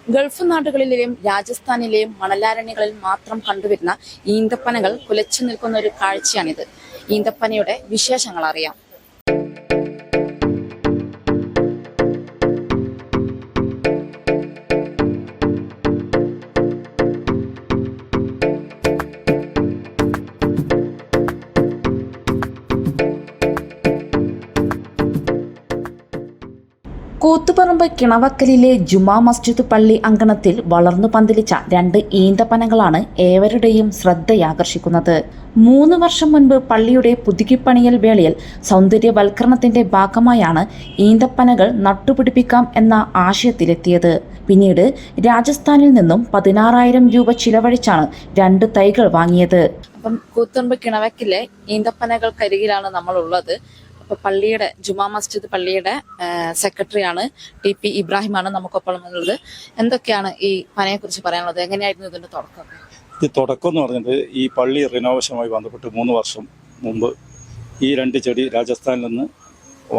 Gulf നാടുകളിലെയും രാജസ്ഥാനിലെയും മണലാരണ്യങ്ങളിൽ മാത്രം കണ്ടുവരുന്ന ഈന്തപ്പനകൾ കുലച്ചു നിൽക്കുന്ന ഒരു കാഴ്ചയാണിത്. ഈന്തപ്പനയുടെ വിശേഷങ്ങൾ അറിയാം. കൂത്തുപറമ്പ് കിണവക്കലിലെ ജുമാ മസ്ജിദ് പള്ളി അങ്കണത്തിൽ വളർന്നു പന്തലിച്ച 2 ഈന്തപ്പനകളാണ് ഏവരുടെയും ശ്രദ്ധയാകർഷിക്കുന്നത്. 3 വർഷം മുൻപ് പള്ളിയുടെ പുതുക്കിപ്പണിയൽ വേളയിൽ സൗന്ദര്യവൽക്കരണത്തിന്റെ ഭാഗമായാണ് ഈന്തപ്പനകൾ നട്ടുപിടിപ്പിക്കാം എന്ന ആശയത്തിലെത്തിയത്. പിന്നീട് രാജസ്ഥാനിൽ നിന്നും 16,000 രൂപ ചിലവഴിച്ചാണ് 2 തൈകൾ വാങ്ങിയത്. അപ്പം കൂത്തുപറമ്പ് കിണവക്കലിലെ ഈന്തപ്പനകൾക്കരികിലാണ് നമ്മളുള്ളത്. അപ്പോൾ പള്ളിയുടെ ജുമാ മസ്ജിദ് പള്ളിയുടെ സെക്രട്ടറിയാണ് TP ഇബ്രാഹിമാണ് നമുക്കൊപ്പം ഉള്ളത്. എന്തൊക്കെയാണ് ഈ പനയെ കുറിച്ച് പറയാനുള്ളത്? എങ്ങനെയായിരുന്നു ഇതിന്റെ തുടക്കം? ഇത് തുടക്കം എന്ന് പറഞ്ഞിട്ട് ഈ പള്ളി റിനോവേഷനുമായി ബന്ധപ്പെട്ട് 3 വർഷം മുമ്പ് ഈ 2 ചെടി രാജസ്ഥാനിൽ നിന്ന്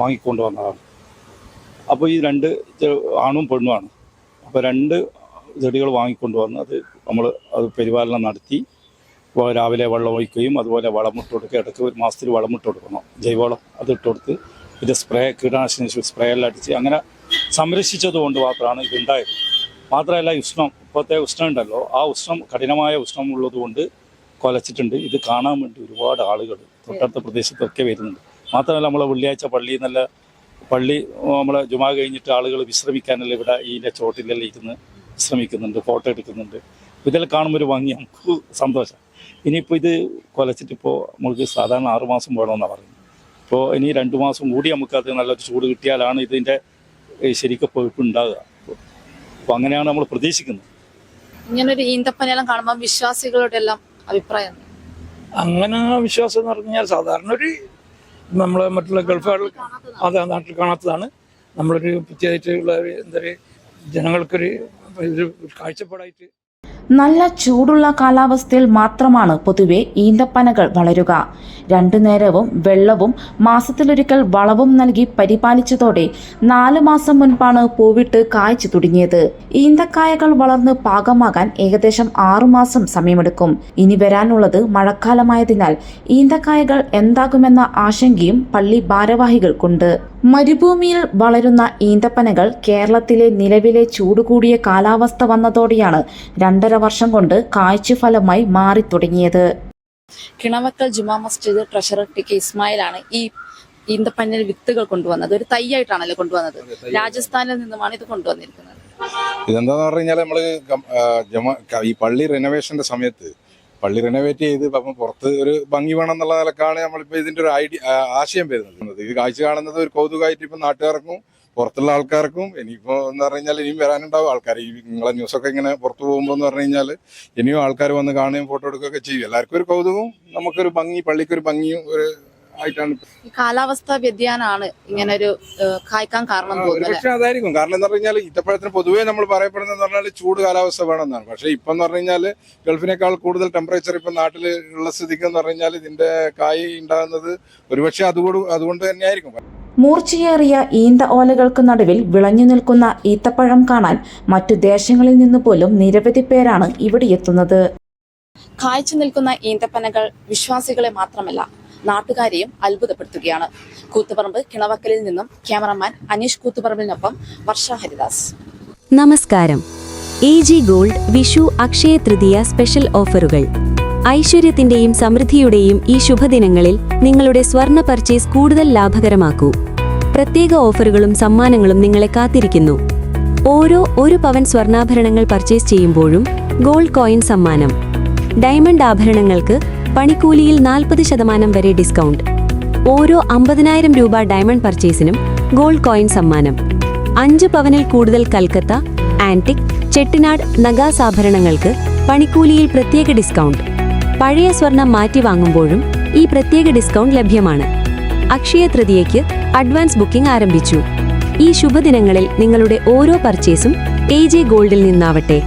വാങ്ങിക്കൊണ്ടുവന്നതാണ്. അപ്പോൾ ഈ 2 ആണും പെണ്ണുമാണ്. അപ്പോൾ 2 ചെടികൾ വാങ്ങിക്കൊണ്ടുവന്ന് നമ്മൾ പരിപാലനം നടത്തി രാവിലെ വെള്ളം ഒഴിക്കുകയും അതുപോലെ വളമിട്ട് കൊടുക്കുക. ഇടയ്ക്ക് 1 മാസത്തിൽ വളമിട്ട് കൊടുക്കണം, ജൈവവളം. അത് ഇട്ട് കൊടുത്ത് ഇത് കീടനാശിനി സ്പ്രേ എല്ലാം അടിച്ച് അങ്ങനെ സംരക്ഷിച്ചത് കൊണ്ട് മാത്രമാണ് ഇതുണ്ടായത്. മാത്രമല്ല ഇപ്പോഴത്തെ ഉഷ്ണം ഉണ്ടല്ലോ, ആ കഠിനമായ ഉഷ്ണം ഉള്ളത് കൊണ്ട് കൊലച്ചിട്ടുണ്ട്. ഇത് കാണാൻ വേണ്ടി ഒരുപാട് ആളുകൾ തൊട്ടടുത്ത പ്രദേശത്തൊക്കെ വരുന്നുണ്ട്. മാത്രമല്ല നമ്മളെ വെള്ളിയാഴ്ച പള്ളി നമ്മളെ ജുമാ കഴിഞ്ഞിട്ട് ആളുകൾ വിശ്രമിക്കാനല്ല ഇവിടെ ഇതിൻ്റെ ചോട്ടിലെല്ലാം ഇരുന്ന് വിശ്രമിക്കുന്നുണ്ട്, ഫോട്ടോ എടുക്കുന്നുണ്ട്. ഇതെല്ലാം കാണുമ്പോൾ ഒരു ഭംഗി, നമുക്ക് സന്തോഷം. ഇനിയിപ്പോൾ ഇത് കൊലച്ചിട്ടിപ്പോൾ നമുക്ക് സാധാരണ 6 മാസം വേണമെന്നാണ് പറയുന്നത്. ഇപ്പോൾ ഇനി 2 മാസം കൂടി നമുക്കത് നല്ലൊരു ചൂട് കിട്ടിയാലാണ് ഇതിൻ്റെ ശരിക്കും പൊഴുപ്പ് ഉണ്ടാകുക. അപ്പോൾ അങ്ങനെയാണ് നമ്മൾ പ്രതീക്ഷിക്കുന്നത്. ഇങ്ങനൊരു ഈന്തപ്പനെല്ലാം കാണുമ്പോൾ വിശ്വാസികളുടെ എല്ലാം അഭിപ്രായം അങ്ങനെ വിശ്വാസം എന്ന് പറഞ്ഞാൽ സാധാരണ ഒരു നമ്മളെ മറ്റുള്ള ഗൾഫുകളിൽ നാട്ടിൽ കാണാത്തതാണ്. നമ്മളൊരു പ്രത്യേകിച്ചുള്ള എന്താ പറയുക, ജനങ്ങൾക്കൊരു കാഴ്ചപ്പാടായിട്ട്. നല്ല ചൂടുള്ള കാലാവസ്ഥയിൽ മാത്രമാണ് പൊതുവെ ഈന്തപ്പനകൾ വളരുക. 2 നേരവും വെള്ളവും മാസത്തിലൊരിക്കൽ വളവും നൽകി പരിപാലിച്ചതോടെ 4 മാസം മുൻപാണ് പൂവിട്ട് കായ്ച്ചു തുടങ്ങിയത്. ഈന്തക്കായകൾ വളർന്ന് പാകമാകാൻ ഏകദേശം 6 മാസം സമയമെടുക്കും. ഇനി വരാനുള്ളത് മഴക്കാലമായതിനാൽ ഈന്തക്കായകൾ എന്താകുമെന്ന ആശങ്കയും പള്ളി ഭാരവാഹികൾക്കുണ്ട്. മരുഭൂമിയിൽ വളരുന്ന ഈന്തപ്പനകൾ കേരളത്തിലെ നിലവിലെ ചൂടുകൂടിയ കാലാവസ്ഥ വന്നതോടെയാണ് 2.5 വർഷം കൊണ്ട് കാഴ്ചഫലമായി മാറി തുടങ്ങിയത്. കിണവക്കൽ ജുമാ മസ്ജിദ് ട്രഷറർ TK ഇസ്മായിലാണ് ഈ ഈന്തപ്പന വിത്തുകൾ കൊണ്ടുവന്നത്. ഒരു തൈയായിട്ടാണല്ലോ കൊണ്ടുവന്നത്. രാജസ്ഥാനിൽ നിന്നുമാണ് ഇത് കൊണ്ടുവന്നിരിക്കുന്നത്. ഇതെന്താന്ന് പറഞ്ഞു കഴിഞ്ഞാൽ നമ്മള് ഈ പള്ളി റിനോവേഷന്റെ സമയത്ത് പള്ളി റിനോവേറ്റ് ചെയ്ത് അപ്പം പുറത്ത് ഒരു ഭംഗി വേണം എന്നുള്ള നിലക്കാണ് നമ്മളിപ്പോൾ ഇതിന്റെ ഒരു ആശയം വരുന്നത്. ഇത് കാഴ്ച കാണുന്നത് ഒരു കൗതുകമായിട്ട് ഇപ്പം നാട്ടുകാർക്കും പുറത്തുള്ള ആൾക്കാർക്കും ഇനിയിപ്പോൾ എന്ന് പറഞ്ഞു കഴിഞ്ഞാൽ ഇനിയും വരാനുണ്ടാവും ആൾക്കാർ. ഈ നിങ്ങളെ ന്യൂസൊക്കെ ഇങ്ങനെ പുറത്തു പോകുമ്പോൾ എന്ന് പറഞ്ഞു കഴിഞ്ഞാൽ ഇനിയും ആൾക്കാർ വന്ന് കാണുകയും ഫോട്ടോ എടുക്കുകയൊക്കെ ചെയ്യും. എല്ലാവർക്കും ഒരു കൗതുകവും നമുക്കൊരു ഭംഗി, പള്ളിക്കൊരു ഭംഗിയും ഒരു ആയിട്ടാണ്. കാലാവസ്ഥാ വ്യതിയാനാണ് ഇങ്ങനെ ഒരു കായ്ക്കാൻ കാരണം. പക്ഷെ അതായിരിക്കും കാരണം എന്ന് പറഞ്ഞു കഴിഞ്ഞാൽ ഈത്തപ്പഴത്തിന് പൊതുവേ നമ്മൾ പറയപ്പെടുന്നതെന്ന് പറഞ്ഞാൽ ചൂട് കാലാവസ്ഥ വേണമെന്നാണ്. പക്ഷെ ഇപ്പം എന്ന് പറഞ്ഞു കഴിഞ്ഞാൽ ഗൾഫിനേക്കാൾ കൂടുതൽ ടെമ്പറേച്ചർ ഇപ്പം നാട്ടിൽ ഉള്ള സ്ഥിതിക്ക് എന്ന് പറഞ്ഞു കഴിഞ്ഞാൽ ഇതിന്റെ കായ് ഉണ്ടാകുന്നത് ഒരുപക്ഷെ അതുകൊണ്ട് തന്നെയായിരിക്കും. മൂർച്ചയേറിയ ഈന്ത ഓലകൾക്ക് നടുവിൽ വിളഞ്ഞു നിൽക്കുന്ന ഈത്തപ്പഴം കാണാൻ മറ്റു ദേശങ്ങളിൽ നിന്ന് പോലും നിരവധി പേരാണ് ഇവിടെ എത്തുന്നത്. കായ്ച്ചു നിൽക്കുന്ന ഈന്തപ്പനകൾ വിശ്വാസികളെ മാത്രമല്ല നാട്ടുകാരെയും അത്ഭുതപ്പെടുത്തുകയാണ്. കൂത്തുപറമ്പ് കിണവക്കലിൽ നിന്നും ക്യാമറമാൻ അനീഷ് കൂത്തുപറമ്പിനൊപ്പം വർഷ ഹരിദാസ്. നമസ്കാരം. AG gold Vishu Akshaya Tritiya special ഓഫറുകൾ. ഐശ്വര്യത്തിന്റെയും സമൃദ്ധിയുടെയും ഈ ശുഭദിനങ്ങളിൽ നിങ്ങളുടെ സ്വർണ്ണ പർച്ചേസ് കൂടുതൽ ലാഭകരമാക്കൂ. പ്രത്യേക ഓഫറുകളും സമ്മാനങ്ങളും നിങ്ങളെ കാത്തിരിക്കുന്നു. ഓരോ 1 പവൻ സ്വർണ്ണാഭരണങ്ങൾ പർച്ചേസ് ചെയ്യുമ്പോഴും ഗോൾഡ് കോയിൻ സമ്മാനം. ഡയമണ്ട് ആഭരണങ്ങൾക്ക് പണിക്കൂലിയിൽ 40% വരെ ഡിസ്കൗണ്ട്. ഓരോ 50,000 രൂപ ഡയമണ്ട് പർച്ചേസിനും ഗോൾഡ് കോയിൻ സമ്മാനം. 5 പവനിൽ കൂടുതൽ കൽക്കത്ത, ആന്റിക്, ചെട്ടിനാട് നഗാസ് ആഭരണങ്ങൾക്ക് പണിക്കൂലിയിൽ പ്രത്യേക ഡിസ്കൗണ്ട്. പഴയ സ്വർണം മാറ്റി വാങ്ങുമ്പോഴും ഈ പ്രത്യേക ഡിസ്കൗണ്ട് ലഭ്യമാണ്. അക്ഷയ തൃതീയയ്ക്ക് അഡ്വാൻസ് ബുക്കിംഗ് ആരംഭിച്ചു. ഈ ശുഭദിനങ്ങളിൽ നിങ്ങളുടെ ഓരോ പർച്ചേസും AG ഗോൾഡിൽ നിന്നാവട്ടെ.